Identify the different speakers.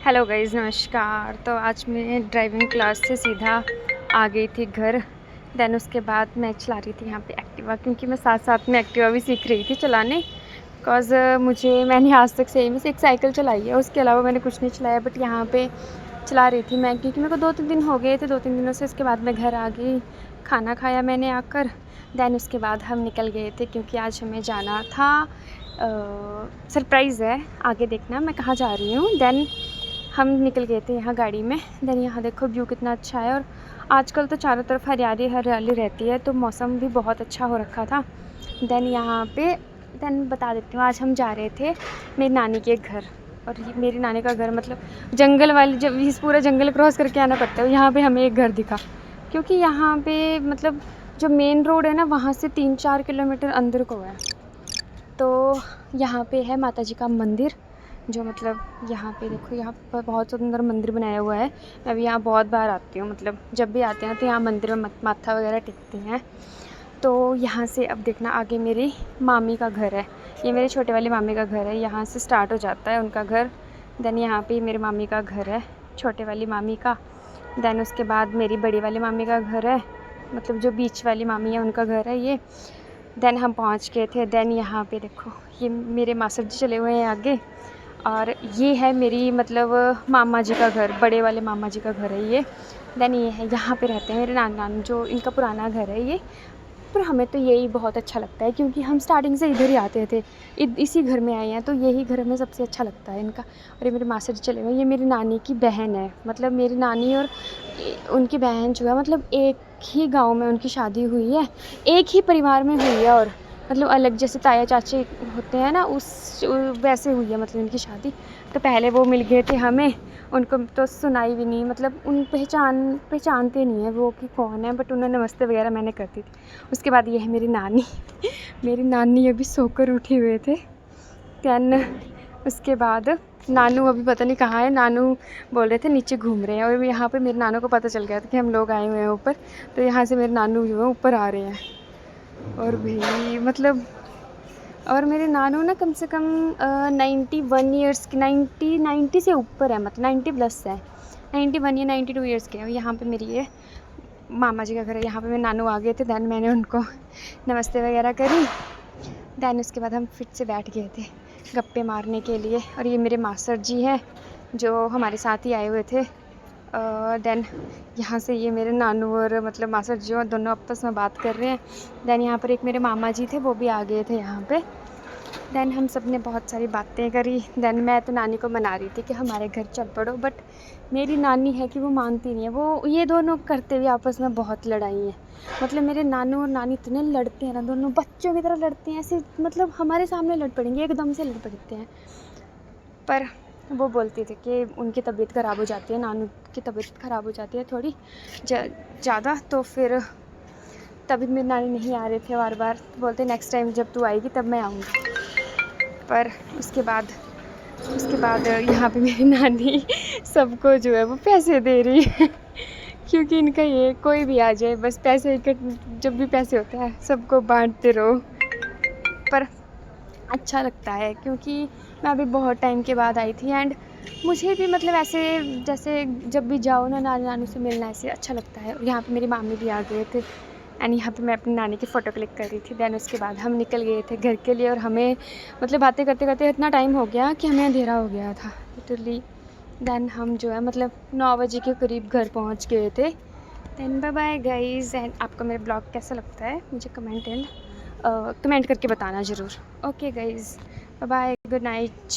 Speaker 1: Hello guys, नमस्कार। तो आज मैं ड्राइविंग क्लास से सीधा आ गई थी घर। देन उसके बाद मैं चला रही थी यहाँ पे एक्टिवा, क्योंकि मैं साथ साथ में एक्टिवा भी सीख रही थी चलाने। बिकॉज़ मैंने आज तक सेम एक साइकिल चलाई है, उसके अलावा मैंने कुछ नहीं चलाया। बट यहाँ पे चला रही थी मैं, क्योंकि मेरे को 2-3 दिन हो गए थे। 2-3 दिनों से उसके बाद मैं घर आ गई, खाना खाया मैंने आकर। देन उसके बाद हम निकल गए थे, क्योंकि आज हमें जाना था। सरप्राइज़ है, आगे देखना मैं कहाँ जा रही हूँ। देन हम निकल गए थे यहाँ गाड़ी में। देन यहाँ देखो व्यू कितना अच्छा है, और आजकल तो चारों तरफ हरियाली हरियाली रहती है, तो मौसम भी बहुत अच्छा हो रखा था। देन यहाँ पे बता देती हूँ, आज हम जा रहे थे मेरी नानी के घर। और मेरी नानी का घर मतलब जंगल वाली, जब इस पूरा जंगल क्रॉस करके आना पड़ता है। यहाँ पे हमें एक घर दिखा, क्योंकि यहाँ पे मतलब जो मेन रोड है ना, वहाँ से 3-4 किलोमीटर अंदर को है। तो यहाँ पे है माता जी का मंदिर, जो मतलब यहाँ पे देखो, यहाँ पर बहुत सुंदर मंदिर बनाया हुआ है। मैं भी यहाँ बहुत बार आती हूँ, मतलब जब भी आते हैं तो यहाँ मंदिर में माथा वगैरह टेकते हैं। तो यहाँ से अब देखना, आगे मेरी मामी का घर है। ये मेरे छोटे वाली मामी का घर है, यहाँ से स्टार्ट हो जाता है उनका घर। देन यहाँ पे मेरी मामी का घर है, छोटे वाली मामी का। देन उसके बाद मेरी बड़ी वाली मामी का घर है, मतलब जो बीच वाली मामी है उनका घर है ये। देन हम पहुँच गए थे। देन यहाँ पे देखो, ये मेरे मासर जी चले हुए हैं आगे, और ये है मेरी मतलब मामा जी का घर, बड़े वाले मामा जी का घर है ये। देन ये है, यहाँ पे रहते हैं मेरे नाना, जो इनका पुराना घर है ये। पर हमें तो यही बहुत अच्छा लगता है, क्योंकि हम स्टार्टिंग से इधर ही आते थे, इसी घर में आए हैं, तो यही घर हमें सबसे अच्छा लगता है इनका। और ये मेरे मासर जी चले हुए हैं, ये मेरी नानी की बहन है। मतलब मेरी नानी और उनकी बहन जो है, मतलब एक ही गाँव में उनकी शादी हुई है, एक ही परिवार में हुई है। और मतलब अलग, जैसे ताया चाचे होते हैं ना, उस वैसे हुई है मतलब इनकी शादी। तो पहले वो मिल गए थे हमें, उनको तो सुनाई भी नहीं, मतलब उन पहचानते नहीं है वो कि कौन है। बट उन्होंने नमस्ते वगैरह मैंने कर दी थी। उसके बाद ये है मेरी नानी मेरी नानी अभी सोकर उठे हुए थे। दैन उसके बाद नानू अभी पता नहीं कहाँ है। नानू बोल रहे थे नीचे घूम रहे हैं, और यहाँ पे मेरे नानू को पता चल गया था कि हम लोग आए हुए हैं ऊपर। तो यहाँ से मेरे नानू जो है ऊपर आ रहे हैं। और भाई मतलब, और मेरे नानू ना कम से कम 91 ईयर्स की, 90 से ऊपर है, मतलब 90 प्लस है। 91 या 92 ईयर्स के हैं। यहाँ पे मेरी ये मामा जी का घर है। यहाँ पे मेरे नानू आ गए थे। दैन मैंने उनको नमस्ते वगैरह करी। दैन उसके बाद हम फिर से बैठ गए थे गप्पे मारने के लिए। और ये मेरे मासर जी हैं, जो हमारे साथ ही आए हुए थे। देन यहाँ से ये मेरे नानू और मतलब मासर जी और दोनों आपस में बात कर रहे हैं। देन यहाँ पर एक मेरे मामा जी थे, वो भी आ गए थे यहाँ पे। देन हम सब ने बहुत सारी बातें करी। देन मैं तो नानी को मना रही थी कि हमारे घर चल पड़ो, बट मेरी नानी है कि वो मानती नहीं है। वो ये दोनों करते हुए आपस में बहुत लड़ाई है। मतलब मेरे नानू और नानी इतने लड़ते हैं ना, दोनों बच्चों की तरह लड़ते हैं ऐसे, मतलब हमारे सामने लड़ पड़ेंगे, एकदम से लड़ पड़ते हैं। पर वो बोलती थी कि उनकी तबीयत ख़राब हो जाती है, नानू की तबीयत ख़राब हो जाती है थोड़ी ज़्यादा। तो फिर तभी मेरी नानी नहीं आ रहे थे, बार बार बोलते नेक्स्ट टाइम जब तू आएगी तब मैं आऊँगी। पर उसके बाद यहाँ पे मेरी नानी सबको जो है वो पैसे दे रही है क्योंकि इनका ये, कोई भी आ जाए बस पैसे, जब भी पैसे होते हैं सबको बांटते रहो। पर अच्छा लगता है, क्योंकि मैं अभी बहुत टाइम के बाद आई थी, एंड मुझे भी मतलब ऐसे जैसे जब भी जाओ ना नानी नानू से मिलना, ऐसे अच्छा लगता है। और यहाँ पे मेरी मामी भी आ गए थे, एंड यहाँ पे मैं अपनी नानी की फ़ोटो क्लिक कर रही थी। दैन उसके बाद हम निकल गए थे घर के लिए, और हमें मतलब बातें करते करते इतना टाइम हो गया कि हमें अंधेरा हो गया था लिटरली। दैन हम जो है मतलब 9 बजे के करीब घर पहुँच गए थे। Then bye bye guys. And आपको मेरा ब्लॉग कैसा लगता है मुझे कमेंट करके बताना ज़रूर। Okay guys, bye bye, good night.